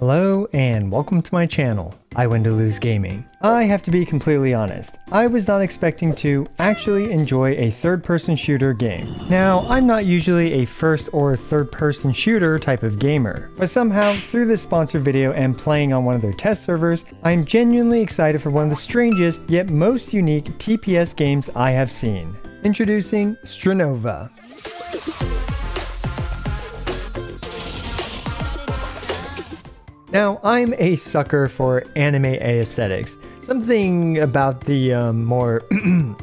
Hello and welcome to my channel, I Win to Lose Gaming. I have to be completely honest, I was not expecting to actually enjoy a third-person shooter game. Now, I'm not usually a first or third-person shooter type of gamer, but somehow through this sponsored video and playing on one of their test servers, I'm genuinely excited for one of the strangest yet most unique TPS games I have seen. Introducing Strinova. Now, I'm a sucker for anime aesthetics. Something about the more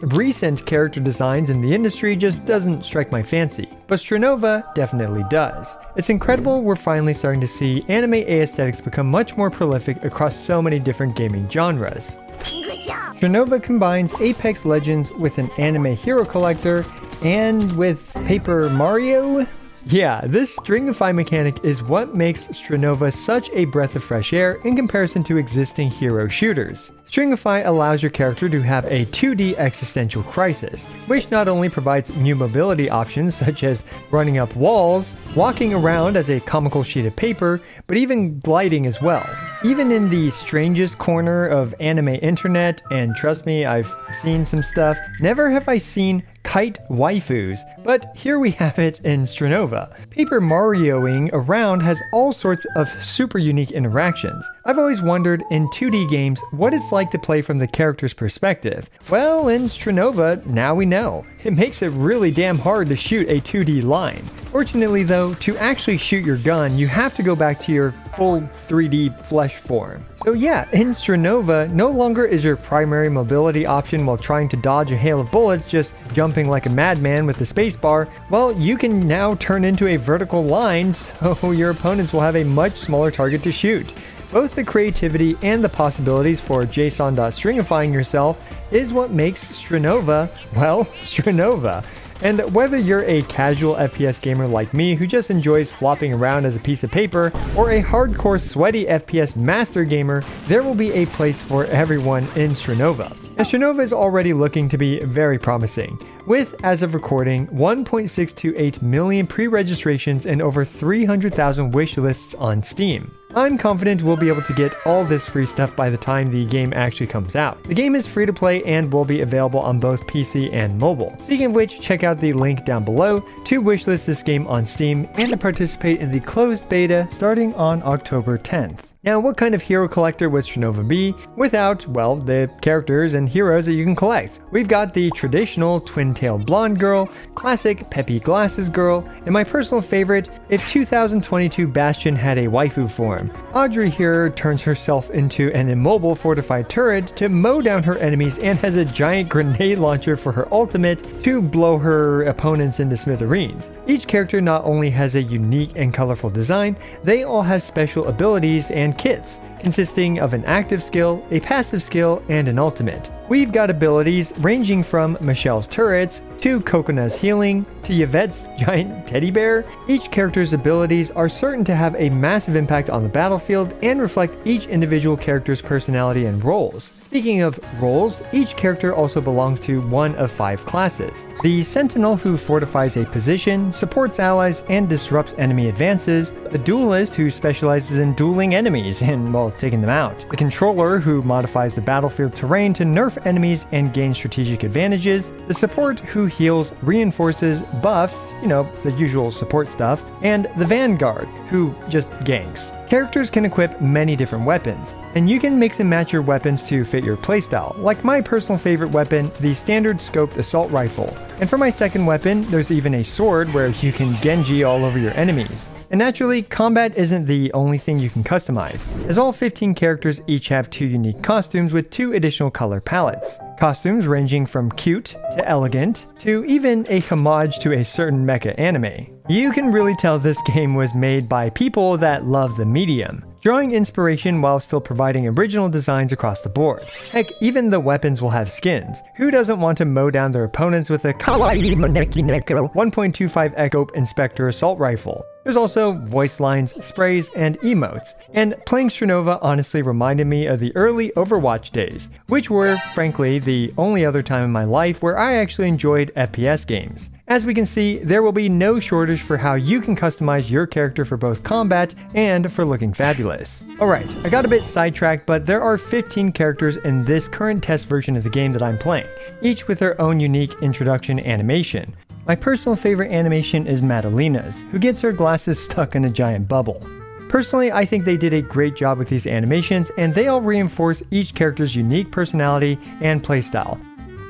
recent character designs in the industry just doesn't strike my fancy, but Strinova definitely does. It's incredible we're finally starting to see anime aesthetics become much more prolific across so many different gaming genres. Strinova combines Apex Legends with an anime hero collector and with Paper Mario? Yeah, this Stringify mechanic is what makes Strinova such a breath of fresh air in comparison to existing hero shooters. Stringify allows your character to have a 2D existential crisis, which not only provides new mobility options such as running up walls, walking around as a comical sheet of paper, but even gliding as well. Even in the strangest corner of anime internet, and trust me, I've seen some stuff, never have I seen kite waifus, but here we have it in Strinova. Paper Marioing around has all sorts of super unique interactions. I've always wondered in 2D games what it's like to play from the character's perspective. Well, in Strinova, now we know. It makes it really damn hard to shoot a 2D line. Fortunately though, to actually shoot your gun, you have to go back to your full 3D flesh form. So yeah, in Strinova, no longer is your primary mobility option while trying to dodge a hail of bullets just jumping like a madman with the spacebar. Well, you can now turn into a vertical line, so your opponents will have a much smaller target to shoot. Both the creativity and the possibilities for JSON.stringifying yourself is what makes Strinova, well, Strinova. And whether you're a casual FPS gamer like me who just enjoys flopping around as a piece of paper, or a hardcore sweaty FPS master gamer, there will be a place for everyone in Strinova. And Strinova is already looking to be very promising, with, as of recording, 1.628 million pre-registrations and over 300,000 wish lists on Steam. I'm confident we'll be able to get all this free stuff by the time the game actually comes out. The game is free to play and will be available on both PC and mobile. Speaking of which, check out the link down below to wishlist this game on Steam and to participate in the closed beta starting on October 10th. Now, what kind of hero collector would Strinova be without, well, the characters and heroes that you can collect? We've got the traditional twin-tailed blonde girl, classic peppy glasses girl, and my personal favorite, if 2022 Bastion had a waifu form. Audrey here turns herself into an immobile fortified turret to mow down her enemies and has a giant grenade launcher for her ultimate to blow her opponents into smithereens. Each character not only has a unique and colorful design, they all have special abilities and kits, consisting of an active skill, a passive skill, and an ultimate. We've got abilities ranging from Michelle's turrets, to Cocona's healing, to Yvette's giant teddy bear. Each character's abilities are certain to have a massive impact on the battlefield and reflect each individual character's personality and roles. Speaking of roles, each character also belongs to one of 5 classes. The Sentinel, who fortifies a position, supports allies, and disrupts enemy advances. The Duelist, who specializes in dueling enemies and, well, taking them out. The Controller, who modifies the battlefield terrain to nerf enemies and gain strategic advantages. The Support, who heals, reinforces, buffs, you know, the usual support stuff. And the Vanguard, who just ganks. Characters can equip many different weapons, and you can mix and match your weapons to fit your playstyle, like my personal favorite weapon, the standard scoped assault rifle. And for my second weapon, there's even a sword where you can Genji all over your enemies. And naturally, combat isn't the only thing you can customize, as all 15 characters each have 2 unique costumes with 2 additional color palettes. Costumes ranging from cute to elegant to even a homage to a certain mecha anime. You can really tell this game was made by people that love the medium, drawing inspiration while still providing original designs across the board. Heck, even the weapons will have skins. Who doesn't want to mow down their opponents with a kawaii moneki neko 1.25 Echo Inspector assault rifle? There's also voice lines, sprays, and emotes. And playing Strinova honestly reminded me of the early Overwatch days, which were, frankly, the only other time in my life where I actually enjoyed FPS games. As we can see, there will be no shortage for how you can customize your character for both combat and for looking fabulous. Alright, I got a bit sidetracked, but there are 15 characters in this current test version of the game that I'm playing, each with their own unique introduction animation. My personal favorite animation is Madalena's, who gets her glasses stuck in a giant bubble. Personally, I think they did a great job with these animations, and they all reinforce each character's unique personality and playstyle.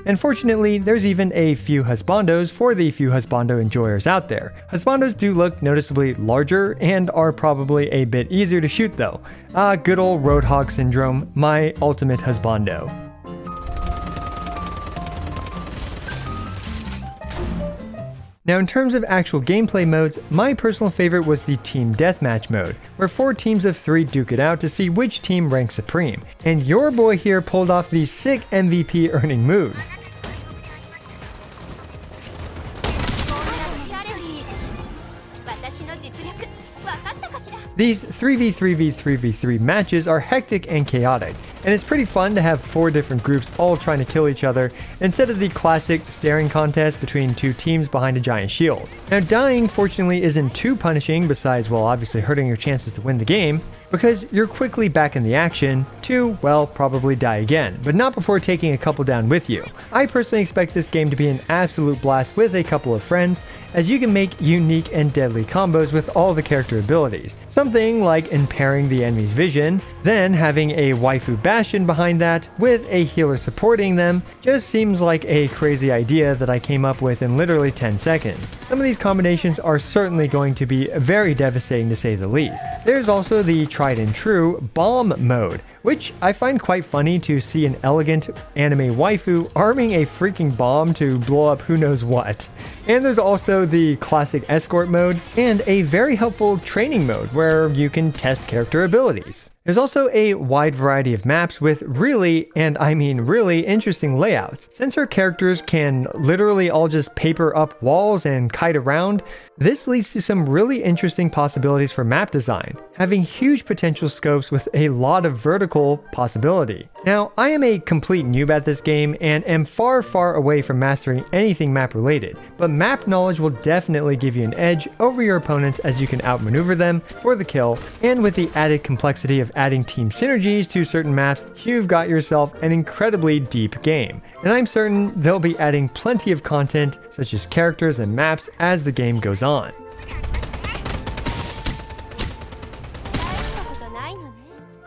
Unfortunately, there's even a few husbandos for the few husbando enjoyers out there. Husbandos do look noticeably larger and are probably a bit easier to shoot though. Good old Roadhog syndrome, my ultimate husbando. Now in terms of actual gameplay modes, my personal favorite was the Team Deathmatch mode, where 4 teams of 3 duke it out to see which team ranks supreme. And your boy here pulled off these sick MVP earning moves. These 3v3v3v3 matches are hectic and chaotic, and it's pretty fun to have 4 different groups all trying to kill each other instead of the classic staring contest between 2 teams behind a giant shield. Now dying fortunately isn't too punishing, besides, well, obviously hurting your chances to win the game, because you're quickly back in the action to, well, probably die again, but not before taking a couple down with you. I personally expect this game to be an absolute blast with a couple of friends, as you can make unique and deadly combos with all the character abilities. Something like impairing the enemy's vision, then having a waifu bastion behind that, with a healer supporting them, just seems like a crazy idea that I came up with in literally 10 seconds. Some of these combinations are certainly going to be very devastating to say the least. There's also the tried and true bomb mode, which I find quite funny to see an elegant anime waifu arming a freaking bomb to blow up who knows what. And there's also the classic escort mode and a very helpful training mode where you can test character abilities. There's also a wide variety of maps with really, and I mean really, interesting layouts. Since our characters can literally all just paper up walls and kite around, this leads to some really interesting possibilities for map design, having huge potential scopes with a lot of vertical possibility. Now, I am a complete noob at this game and am far away from mastering anything map related, but map knowledge will definitely give you an edge over your opponents as you can outmaneuver them for the kill, and with the added complexity of adding team synergies to certain maps, you've got yourself an incredibly deep game. And I'm certain they'll be adding plenty of content, such as characters and maps, as the game goes on.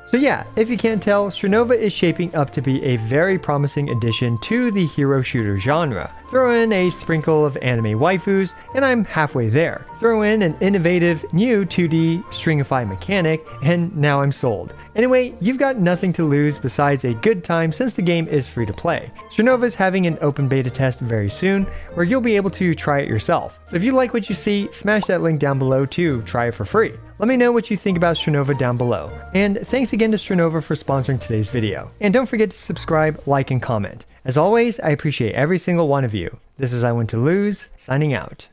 So yeah, if you can't tell, Strinova is shaping up to be a very promising addition to the hero shooter genre. Throw in a sprinkle of anime waifus, and I'm halfway there. Throw in an innovative new 2D Stringify mechanic, and now I'm sold. Anyway, you've got nothing to lose besides a good time since the game is free to play. Strinova's having an open beta test very soon, where you'll be able to try it yourself. So if you like what you see, smash that link down below to try it for free. Let me know what you think about Strinova down below. And thanks again to Strinova for sponsoring today's video. And don't forget to subscribe, like, and comment. As always, I appreciate every single one of you. This is I Want to Lose, signing out.